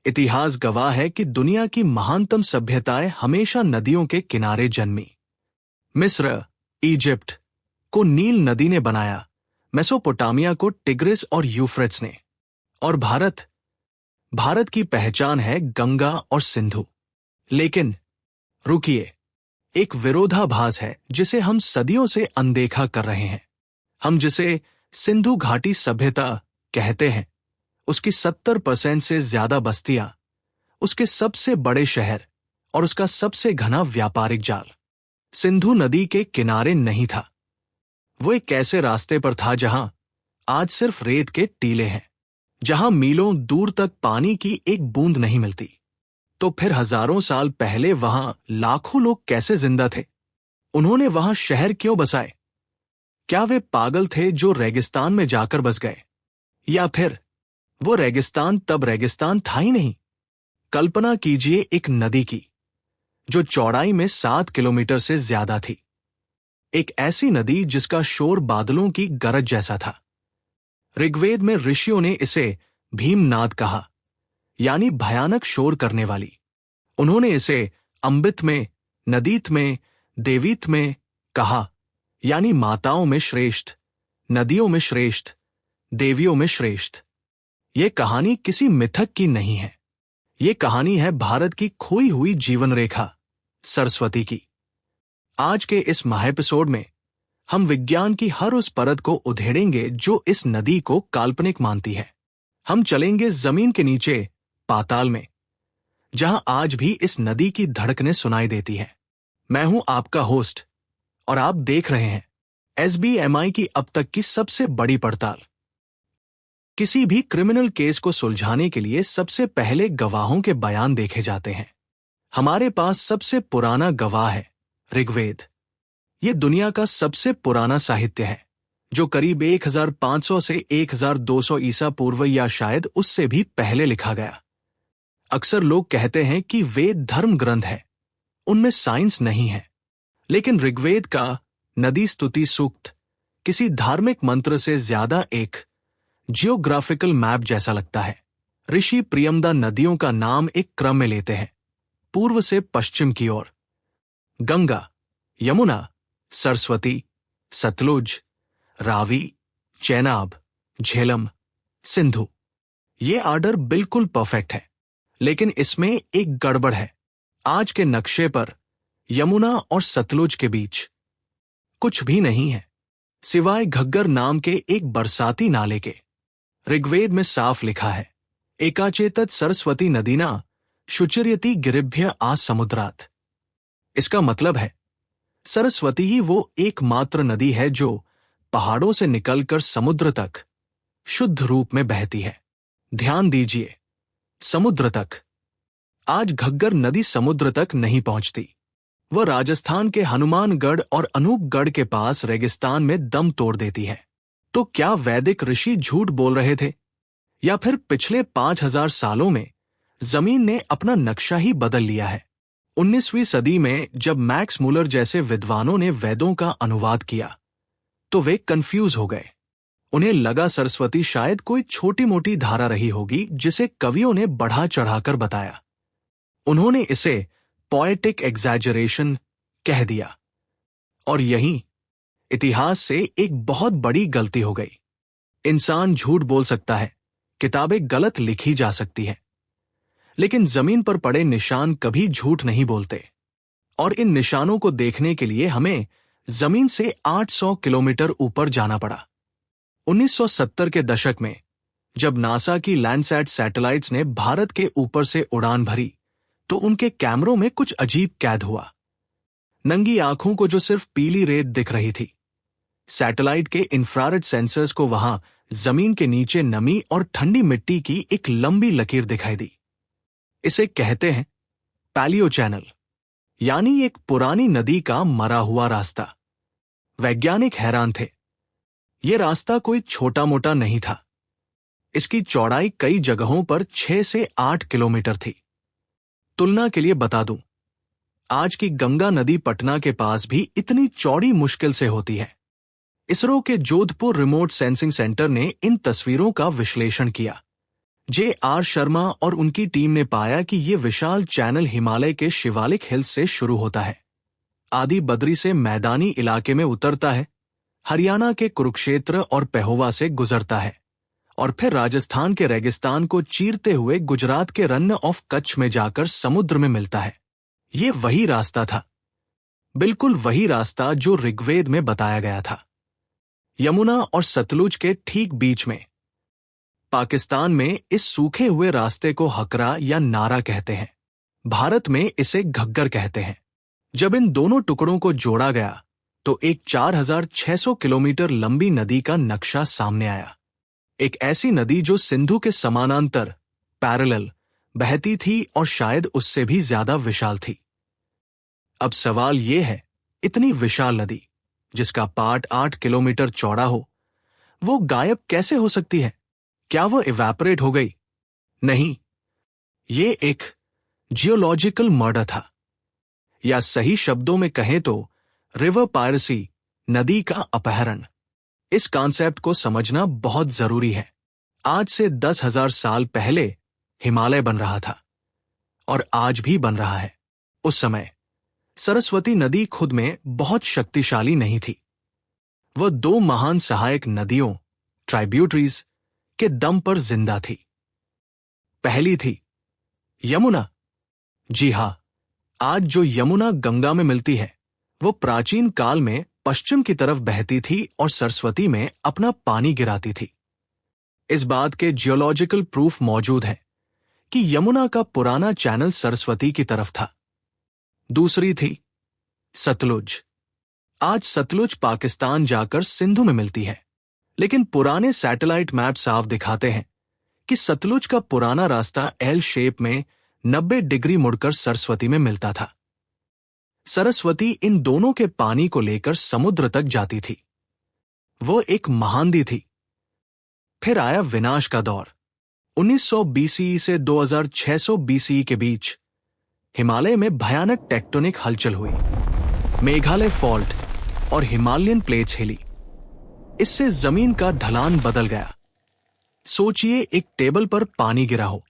इतिहास गवाह है कि दुनिया की महानतम सभ्यताएं हमेशा नदियों के किनारे जन्मी। मिस्र, इजिप्ट को नील नदी ने बनाया, मेसोपोटामिया को टिग्रिस और यूफ्रेट्स ने, और भारत की पहचान है गंगा और सिंधु। लेकिन रुकिए, एक विरोधाभास है जिसे हम सदियों से अनदेखा कर रहे हैं। हम जिसे सिंधु घाटी सभ्यता कहते हैं, उसकी 70% से ज्यादा बस्तियां, उसके सबसे बड़े शहर और उसका सबसे घना व्यापारिक जाल सिंधु नदी के किनारे नहीं था। वो एक ऐसे रास्ते पर था जहां आज सिर्फ रेत के टीले हैं, जहां मीलों दूर तक पानी की एक बूंद नहीं मिलती। तो फिर हजारों साल पहले वहां लाखों लोग कैसे जिंदा थे? उन्होंने वहां शहर क्यों बसाए? क्या वे पागल थे जो रेगिस्तान में जाकर बस गए? या फिर वो रेगिस्तान तब रेगिस्तान था ही नहीं? कल्पना कीजिए एक नदी की जो चौड़ाई में 7 किलोमीटर से ज्यादा थी। एक ऐसी नदी जिसका शोर बादलों की गरज जैसा था। ऋग्वेद में ऋषियों ने इसे भीमनाद कहा, यानी भयानक शोर करने वाली। उन्होंने इसे अम्बित में, नदीत में, देवीत में कहा, यानी माताओं में श्रेष्ठ, नदियों में श्रेष्ठ, देवियों में श्रेष्ठ। यह कहानी किसी मिथक की नहीं है। यह कहानी है भारत की खोई हुई जीवन रेखा, सरस्वती की। आज के इस महाएपिसोड में हम विज्ञान की हर उस परत को उधेड़ेंगे जो इस नदी को काल्पनिक मानती है। हम चलेंगे जमीन के नीचे, पाताल में, जहां आज भी इस नदी की धड़कनें सुनाई देती हैं। मैं हूं आपका होस्ट और आप देख रहे हैं SBMI की अब तक की सबसे बड़ी पड़ताल। किसी भी क्रिमिनल केस को सुलझाने के लिए सबसे पहले गवाहों के बयान देखे जाते हैं। हमारे पास सबसे पुराना गवाह है ऋग्वेद। यह दुनिया का सबसे पुराना साहित्य है, जो करीब 1500 से 1200 ईसा पूर्व या शायद उससे भी पहले लिखा गया। अक्सर लोग कहते हैं कि वेद धर्म ग्रंथ है, उनमें साइंस नहीं है। लेकिन ऋग्वेद का नदी स्तुति सूक्त किसी धार्मिक मंत्र से ज्यादा एक जियोग्राफिकल मैप जैसा लगता है। ऋषि प्रियमदा नदियों का नाम एक क्रम में लेते हैं, पूर्व से पश्चिम की ओर। गंगा, यमुना, सरस्वती, सतलुज, रावी, चेनाब, झेलम, सिंधु। ये आर्डर बिल्कुल परफेक्ट है, लेकिन इसमें एक गड़बड़ है। आज के नक्शे पर यमुना और सतलुज के बीच कुछ भी नहीं है, सिवाय घग्गर नाम के एक बरसाती नाले के। ऋग्वेद में साफ लिखा है, एकाचेतत सरस्वती नदीना शुचिर्यति गिरिभ्य आ समुद्रात। इसका मतलब है सरस्वती ही वो एकमात्र नदी है जो पहाड़ों से निकलकर समुद्र तक शुद्ध रूप में बहती है। ध्यान दीजिए, समुद्र तक। आज घग्गर नदी समुद्र तक नहीं पहुंचती। वह राजस्थान के हनुमानगढ़ और अनूपगढ़ के पास रेगिस्तान में दम तोड़ देती है। तो क्या वैदिक ऋषि झूठ बोल रहे थे, या फिर पिछले 5000 सालों में जमीन ने अपना नक्शा ही बदल लिया है? 19वीं सदी में जब मैक्स मुलर जैसे विद्वानों ने वेदों का अनुवाद किया, तो वे कंफ्यूज हो गए। उन्हें लगा सरस्वती शायद कोई छोटी मोटी धारा रही होगी जिसे कवियों ने बढ़ा चढ़ाकर बताया। उन्होंने इसे पोएटिक एग्जैजरेशन कह दिया, और यहीं इतिहास से एक बहुत बड़ी गलती हो गई। इंसान झूठ बोल सकता है, किताबें गलत लिखी जा सकती हैं, लेकिन जमीन पर पड़े निशान कभी झूठ नहीं बोलते। और इन निशानों को देखने के लिए हमें जमीन से 800 किलोमीटर ऊपर जाना पड़ा। 1970 के दशक में जब नासा की लैंडसैट सैटेलाइट्स ने भारत के ऊपर से उड़ान भरी, तो उनके कैमरों में कुछ अजीब कैद हुआ। नंगी आंखों को जो सिर्फ पीली रेत दिख रही थी, सैटेलाइट के इंफ्रारेड सेंसर्स को वहां जमीन के नीचे नमी और ठंडी मिट्टी की एक लंबी लकीर दिखाई दी। इसे कहते हैं पैलियो चैनल, यानी एक पुरानी नदी का मरा हुआ रास्ता। वैज्ञानिक हैरान थे। यह रास्ता कोई छोटा मोटा नहीं था। इसकी चौड़ाई कई जगहों पर 6 से 8 किलोमीटर थी। तुलना के लिए बता दूं, आज की गंगा नदी पटना के पास भी इतनी चौड़ी मुश्किल से होती है। इसरो के जोधपुर रिमोट सेंसिंग सेंटर ने इन तस्वीरों का विश्लेषण किया, J.R. शर्मा और उनकी टीम ने पाया कि ये विशाल चैनल हिमालय के शिवालिक हिल्स से शुरू होता है, आदि बद्री से मैदानी इलाके में उतरता है, हरियाणा के कुरुक्षेत्र और पेहोवा से गुजरता है और फिर राजस्थान के रेगिस्तान को चीरते हुए गुजरात के रन ऑफ कच्छ में जाकर समुद्र में मिलता है। ये वही रास्ता था, बिल्कुल वही रास्ता जो ऋग्वेद में बताया गया था। यमुना और सतलुज के ठीक बीच में। पाकिस्तान में इस सूखे हुए रास्ते को हकरा या नारा कहते हैं, भारत में इसे घग्गर कहते हैं। जब इन दोनों टुकड़ों को जोड़ा गया तो एक 4600 किलोमीटर लंबी नदी का नक्शा सामने आया। एक ऐसी नदी जो सिंधु के समानांतर पैरेलल बहती थी और शायद उससे भी ज्यादा विशाल थी। अब सवाल यह है, इतनी विशाल नदी जिसका पाट 8 किलोमीटर चौड़ा हो, वो गायब कैसे हो सकती है? क्या वो इवैपोरेट हो गई? नहीं, ये एक जियोलॉजिकल मर्डर था, या सही शब्दों में कहें तो रिवर पायरेसी, नदी का अपहरण। इस कॉन्सेप्ट को समझना बहुत जरूरी है। आज से 10,000 साल पहले हिमालय बन रहा था और आज भी बन रहा है। उस समय सरस्वती नदी खुद में बहुत शक्तिशाली नहीं थी। वह दो महान सहायक नदियों ट्राइब्यूटरीज के दम पर जिंदा थी। पहली थी यमुना। जी हां, आज जो यमुना गंगा में मिलती है वो प्राचीन काल में पश्चिम की तरफ बहती थी और सरस्वती में अपना पानी गिराती थी। इस बात के जियोलॉजिकल प्रूफ मौजूद है कि यमुना का पुराना चैनल सरस्वती की तरफ था। दूसरी थी सतलुज। आज सतलुज पाकिस्तान जाकर सिंधु में मिलती है, लेकिन पुराने सैटेलाइट मैप साफ दिखाते हैं कि सतलुज का पुराना रास्ता एल शेप में 90 डिग्री मुड़कर सरस्वती में मिलता था। सरस्वती इन दोनों के पानी को लेकर समुद्र तक जाती थी। वो एक महानदी थी। फिर आया विनाश का दौर। 1900 बीसीई से 2600 बीसीई के बीच हिमालय में भयानक टेक्टोनिक हलचल हुई। मेघालय फॉल्ट और हिमालयन प्लेट्स हिली। इससे जमीन का ढलान बदल गया। सोचिए, एक टेबल पर पानी गिरा हो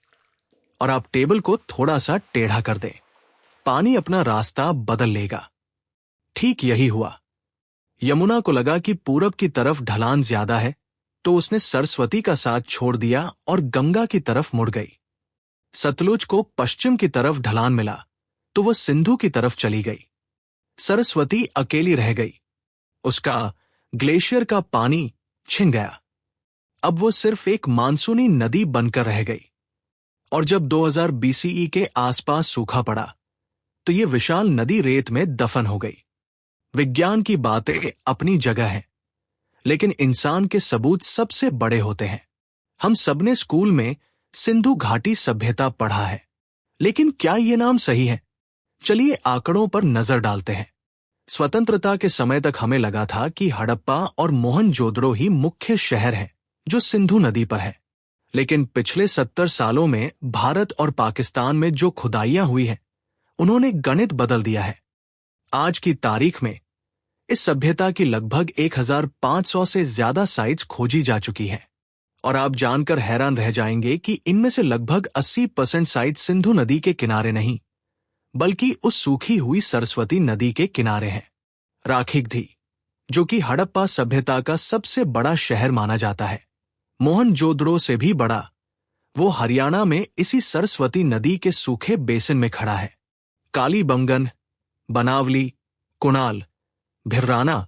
और आप टेबल को थोड़ा सा टेढ़ा कर दें, पानी अपना रास्ता बदल लेगा। ठीक यही हुआ। यमुना को लगा कि पूरब की तरफ ढलान ज्यादा है, तो उसने सरस्वती का साथ छोड़ दिया और गंगा की तरफ मुड़ गई। सतलुज को पश्चिम की तरफ ढलान मिला तो वह सिंधु की तरफ चली गई। सरस्वती अकेली रह गई। उसका ग्लेशियर का पानी छिन गया। अब वो सिर्फ एक मानसूनी नदी बनकर रह गई। और जब 2000 बीसीई के आसपास सूखा पड़ा तो ये विशाल नदी रेत में दफन हो गई। विज्ञान की बातें अपनी जगह हैं, लेकिन इंसान के सबूत सबसे बड़े होते हैं। हम सबने स्कूल में सिंधु घाटी सभ्यता पढ़ा है, लेकिन क्या ये नाम सही है? चलिए आंकड़ों पर नजर डालते हैं। स्वतंत्रता के समय तक हमें लगा था कि हड़प्पा और मोहनजोदड़ो ही मुख्य शहर हैं जो सिंधु नदी पर है, लेकिन पिछले 70 सालों में भारत और पाकिस्तान में जो खुदाइयां हुई हैं, उन्होंने गणित बदल दिया है। आज की तारीख में इस सभ्यता की लगभग 1500 से ज्यादा साइट्स खोजी जा चुकी हैं, और आप जानकर हैरान रह जाएंगे कि इनमें से लगभग 80% साइट सिंधु नदी के किनारे नहीं, बल्कि उस सूखी हुई सरस्वती नदी के किनारे हैं। राखीगढ़ी, जो कि हड़प्पा सभ्यता का सबसे बड़ा शहर माना जाता है, मोहनजोदड़ो से भी बड़ा, वो हरियाणा में इसी सरस्वती नदी के सूखे बेसिन में खड़ा है। कालीबंगन, बनावली, कुणाल, भिर्राना,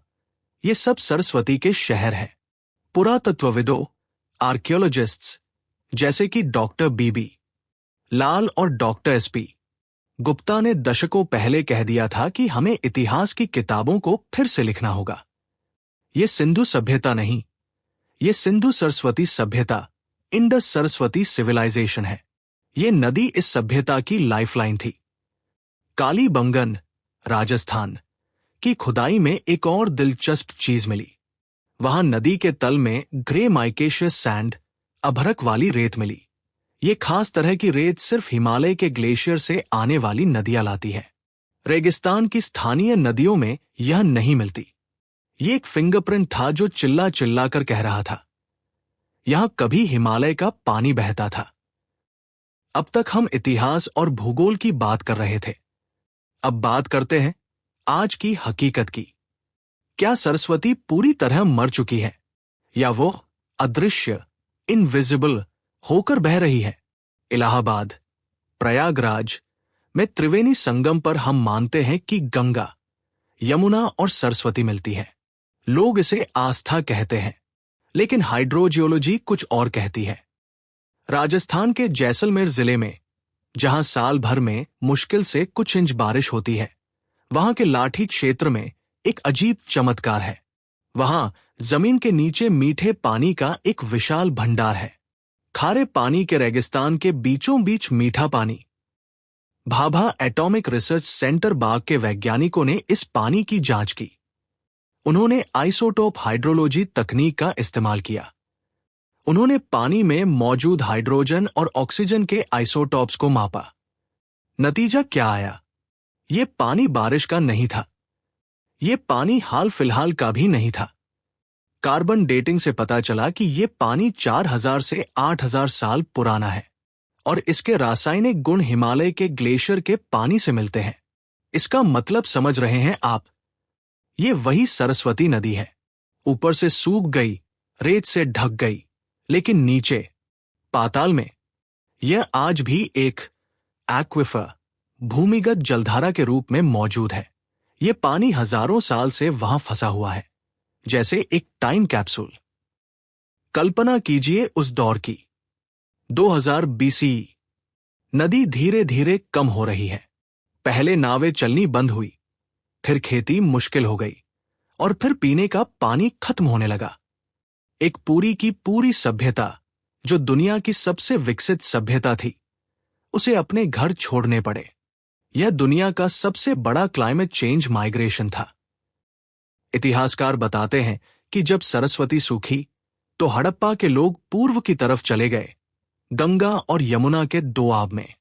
ये सब सरस्वती के शहर हैं। पुरातत्वविदों, आर्कियोलॉजिस्ट्स जैसे कि डॉक्टर बीबी लाल और डॉक्टर एसपी गुप्ता ने दशकों पहले कह दिया था कि हमें इतिहास की किताबों को फिर से लिखना होगा। ये सिंधु सभ्यता नहीं, ये सिंधु सरस्वती सभ्यता, इंडस सरस्वती सिविलाइजेशन है। ये नदी इस सभ्यता की लाइफलाइन थी। कालीबंगन, राजस्थान की खुदाई में एक और दिलचस्प चीज मिली। वहां नदी के तल में ग्रे माइकेशियस सैंड, अभ्रक वाली रेत मिली। ये खास तरह की रेत सिर्फ हिमालय के ग्लेशियर से आने वाली नदियां लाती है। रेगिस्तान की स्थानीय नदियों में यह नहीं मिलती। ये एक फिंगरप्रिंट था जो चिल्ला चिल्ला कर कह रहा था, यहां कभी हिमालय का पानी बहता था। अब तक हम इतिहास और भूगोल की बात कर रहे थे। अब बात करते हैं आज की हकीकत की। क्या सरस्वती पूरी तरह मर चुकी है या वो अदृश्य, इनविजिबल होकर बह रही है? इलाहाबाद, प्रयागराज में त्रिवेणी संगम पर हम मानते हैं कि गंगा, यमुना और सरस्वती मिलती है। लोग इसे आस्था कहते हैं, लेकिन हाइड्रोजियोलॉजी कुछ और कहती है। राजस्थान के जैसलमेर जिले में, जहां साल भर में मुश्किल से कुछ इंच बारिश होती है, वहां के लाठी क्षेत्र में एक अजीब चमत्कार है। वहां जमीन के नीचे मीठे पानी का एक विशाल भंडार है। खारे पानी के रेगिस्तान के बीचों बीच मीठा पानी। भाभा एटॉमिक रिसर्च सेंटर बाग के वैज्ञानिकों ने इस पानी की जांच की। उन्होंने आइसोटोप हाइड्रोलॉजी तकनीक का इस्तेमाल किया। उन्होंने पानी में मौजूद हाइड्रोजन और ऑक्सीजन के आइसोटॉप्स को मापा। नतीजा क्या आया? ये पानी बारिश का नहीं था। ये पानी हाल फिलहाल का भी नहीं था। कार्बन डेटिंग से पता चला कि ये पानी 4000 से 8000 साल पुराना है और इसके रासायनिक गुण हिमालय के ग्लेशियर के पानी से मिलते हैं। इसका मतलब समझ रहे हैं आप? ये वही सरस्वती नदी है। ऊपर से सूख गई, रेत से ढक गई, लेकिन नीचे पाताल में यह आज भी एक एक्विफर, भूमिगत जलधारा के रूप में मौजूद है। यह पानी हजारों साल से वहां फंसा हुआ है, जैसे एक टाइम कैप्सूल। कल्पना कीजिए उस दौर की। 2000 बीसीई। नदी धीरे धीरे कम हो रही है। पहले नावें चलनी बंद हुई, फिर खेती मुश्किल हो गई और फिर पीने का पानी खत्म होने लगा। एक पूरी की पूरी सभ्यता, जो दुनिया की सबसे विकसित सभ्यता थी, उसे अपने घर छोड़ने पड़े। यह दुनिया का सबसे बड़ा क्लाइमेट चेंज माइग्रेशन था। इतिहासकार बताते हैं कि जब सरस्वती सूखी तो हड़प्पा के लोग पूर्व की तरफ चले गए, गंगा और यमुना के दोआब में,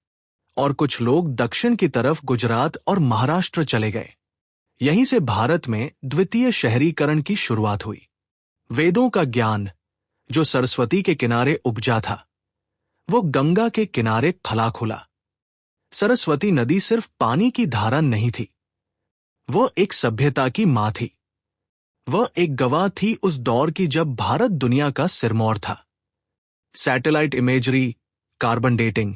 और कुछ लोग दक्षिण की तरफ गुजरात और महाराष्ट्र चले गए। यहीं से भारत में द्वितीय शहरीकरण की शुरुआत हुई। वेदों का ज्ञान, जो सरस्वती के किनारे उपजा था, वो गंगा के किनारे खला खुला। सरस्वती नदी सिर्फ पानी की धारा नहीं थी, वो एक सभ्यता की मां थी। वह एक गवाह थी उस दौर की जब भारत दुनिया का सिरमौर था। सैटेलाइट इमेजरी, कार्बन डेटिंग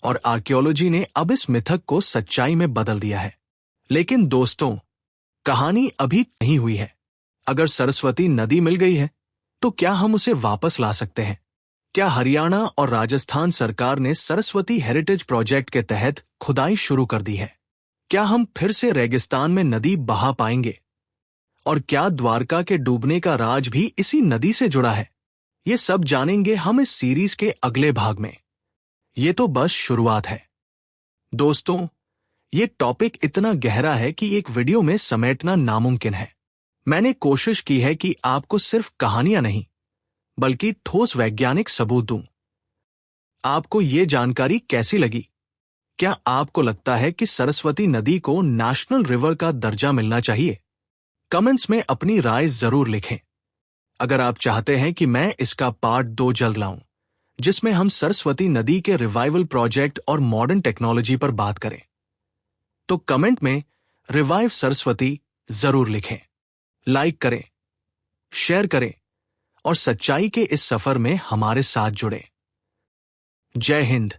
और आर्कियोलॉजी ने अब इस मिथक को सच्चाई में बदल दिया है। लेकिन दोस्तों, कहानी अभी नहीं हुई है। अगर सरस्वती नदी मिल गई है, तो क्या हम उसे वापस ला सकते हैं? क्या हरियाणा और राजस्थान सरकार ने सरस्वती हेरिटेज प्रोजेक्ट के तहत खुदाई शुरू कर दी है? क्या हम फिर से रेगिस्तान में नदी बहा पाएंगे? और क्या द्वारका के डूबने का राज भी इसी नदी से जुड़ा है? ये सब जानेंगे हम इस सीरीज के अगले भाग में। ये तो बस शुरुआत है। दोस्तों, ये टॉपिक इतना गहरा है कि एक वीडियो में समेटना नामुमकिन है। मैंने कोशिश की है कि आपको सिर्फ कहानियां नहीं, बल्कि ठोस वैज्ञानिक सबूत दूं। आपको ये जानकारी कैसी लगी? क्या आपको लगता है कि सरस्वती नदी को नेशनल रिवर का दर्जा मिलना चाहिए? कमेंट्स में अपनी राय जरूर लिखें। अगर आप चाहते हैं कि मैं इसका पार्ट 2 जल्द लाऊं, जिसमें हम सरस्वती नदी के रिवाइवल प्रोजेक्ट और मॉडर्न टेक्नोलॉजी पर बात करें, तो कमेंट में रिवाइव सरस्वती जरूर लिखें। लाइक करें, शेयर करें और सच्चाई के इस सफर में हमारे साथ जुड़ें। जय हिंद।